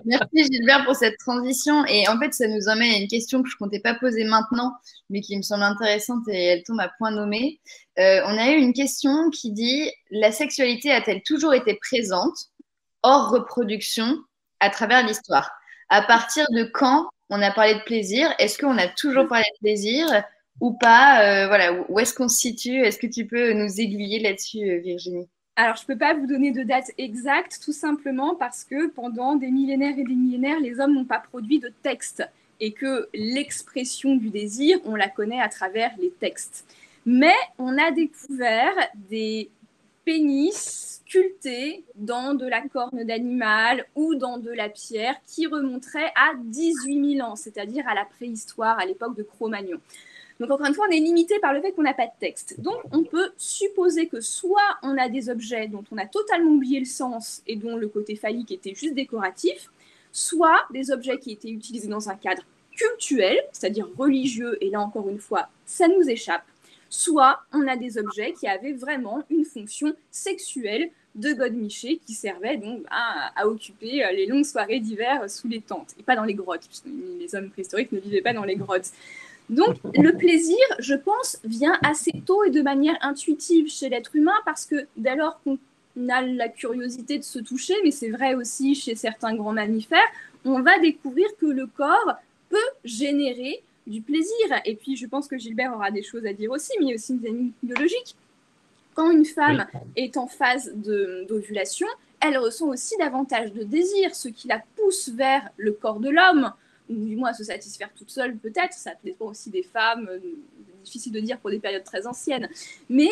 Merci Gilbert pour cette transition. Et en fait, ça nous emmène à une question que je ne comptais pas poser maintenant, mais qui me semble intéressante et elle tombe à point nommé. On a eu une question qui dit, la sexualité a-t-elle toujours été présente, hors reproduction, à travers l'histoire? À partir de quand on a parlé de plaisir? Est-ce qu'on a toujours parlé de plaisir ou pas? Voilà, où est-ce qu'on se situe? Est-ce que tu peux nous aiguiller là-dessus, Virginie? Alors, je ne peux pas vous donner de date exacte, tout simplement parce que pendant des millénaires et des millénaires, les hommes n'ont pas produit de texte et que l'expression du désir, on la connaît à travers les textes. Mais on a découvert des pénis sculptés dans de la corne d'animal ou dans de la pierre qui remonteraient à 18 000 ans, c'est-à-dire à la préhistoire, à l'époque de Cro-Magnon. Donc, encore une fois, on est limité par le fait qu'on n'a pas de texte. Donc, on peut supposer que soit on a des objets dont on a totalement oublié le sens et dont le côté phallique était juste décoratif, soit des objets qui étaient utilisés dans un cadre cultuel, c'est-à-dire religieux, et là, encore une fois, ça nous échappe, soit on a des objets qui avaient vraiment une fonction sexuelle de godemiché qui servaient donc à occuper les longues soirées d'hiver sous les tentes, et pas dans les grottes, puisque les hommes préhistoriques ne vivaient pas dans les grottes. Donc, le plaisir, je pense, vient assez tôt et de manière intuitive chez l'être humain parce que dès lors qu'on a la curiosité de se toucher, mais c'est vrai aussi chez certains grands mammifères, on va découvrir que le corps peut générer du plaisir. Et puis, je pense que Gilbert aura des choses à dire aussi, mais il y a aussi une dynamique biologique. Quand une femme est en phase d'ovulation, elle ressent aussi davantage de désir, ce qui la pousse vers le corps de l'homme, ou du moins à se satisfaire toute seule peut-être, ça dépend aussi des femmes, difficile de dire pour des périodes très anciennes. Mais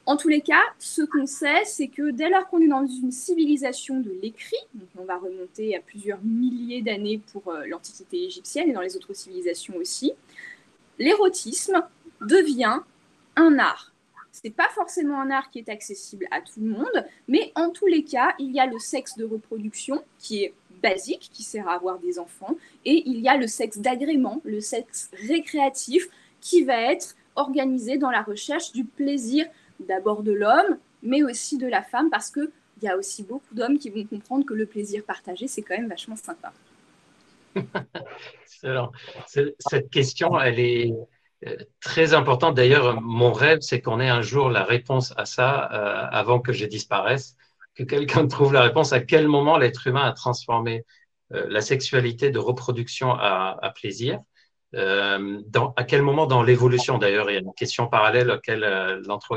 en tous les cas, ce qu'on sait, c'est que dès lors qu'on est dans une civilisation de l'écrit, donc on va remonter à plusieurs milliers d'années pour l'Antiquité égyptienne et dans les autres civilisations aussi, l'érotisme devient un art. Ce n'est pas forcément un art qui est accessible à tout le monde, mais en tous les cas, il y a le sexe de reproduction qui est basique, qui sert à avoir des enfants, et il y a le sexe d'agrément, le sexe récréatif, qui va être organisé dans la recherche du plaisir d'abord de l'homme, mais aussi de la femme, parce qu'il y a aussi beaucoup d'hommes qui vont comprendre que le plaisir partagé, c'est quand même vachement sympa. Alors, cette question, elle est très importante. D'ailleurs, mon rêve, c'est qu'on ait un jour la réponse à ça avant que je disparaisse, que quelqu'un trouve la réponse à quel moment l'être humain a transformé la sexualité de reproduction à plaisir. À quel moment dans l'évolution, d'ailleurs, il y a une question parallèle auquel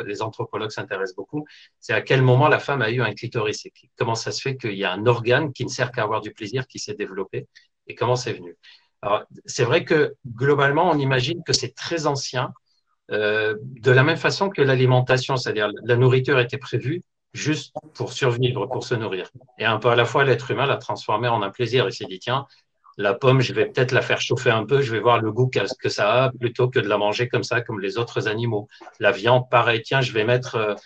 les anthropologues s'intéressent beaucoup, c'est à quel moment la femme a eu un clitoris et comment ça se fait qu'il y a un organe qui ne sert qu'à avoir du plaisir qui s'est développé et comment c'est venu. Alors, c'est vrai que globalement, on imagine que c'est très ancien, de la même façon que l'alimentation, c'est-à-dire la nourriture était prévue juste pour survivre, pour se nourrir. Et un peu à la fois, l'être humain l'a transformé en un plaisir. Il s'est dit, tiens, la pomme, je vais peut-être la faire chauffer un peu, je vais voir le goût que ça a, plutôt que de la manger comme ça, comme les autres animaux. La viande, pareil, tiens, je vais mettre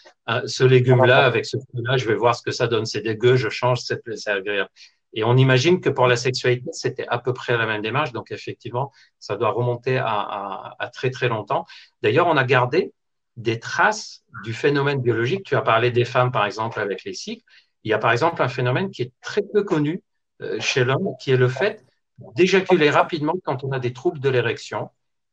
ce légume-là avec ce fruit-là, je vais voir ce que ça donne. C'est dégueu, je change, c'est agréable. Et on imagine que pour la sexualité, c'était à peu près la même démarche. Donc, effectivement, ça doit remonter à très, très longtemps. D'ailleurs, on a gardé des traces du phénomène biologique. Tu as parlé des femmes, par exemple, avec les cycles. Il y a, par exemple, un phénomène qui est très peu connu chez l'homme, qui est le fait d'éjaculer rapidement quand on a des troubles de l'érection.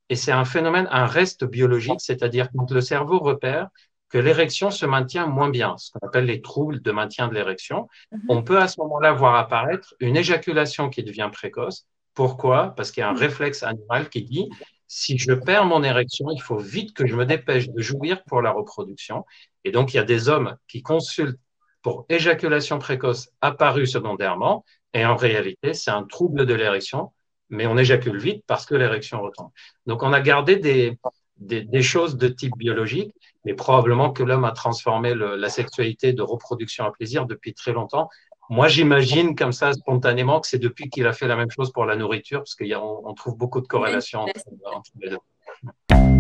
Et c'est un phénomène, un reste biologique, c'est-à-dire quand le cerveau repère que l'érection se maintient moins bien, ce qu'on appelle les troubles de maintien de l'érection. On peut à ce moment-là voir apparaître une éjaculation qui devient précoce. Pourquoi? Parce qu'il y a un réflexe animal qui dit, si je perds mon érection, il faut vite que je me dépêche de jouir pour la reproduction. Et donc, il y a des hommes qui consultent pour éjaculation précoce apparue secondairement, et en réalité, c'est un trouble de l'érection, mais on éjacule vite parce que l'érection retombe. Donc, on a gardé des choses de type biologique, mais probablement que l'homme a transformé la sexualité de reproduction à plaisir depuis très longtemps. Moi, j'imagine comme ça spontanément que c'est depuis qu'il a fait la même chose pour la nourriture, parce qu'on trouve beaucoup de corrélations entre les deux.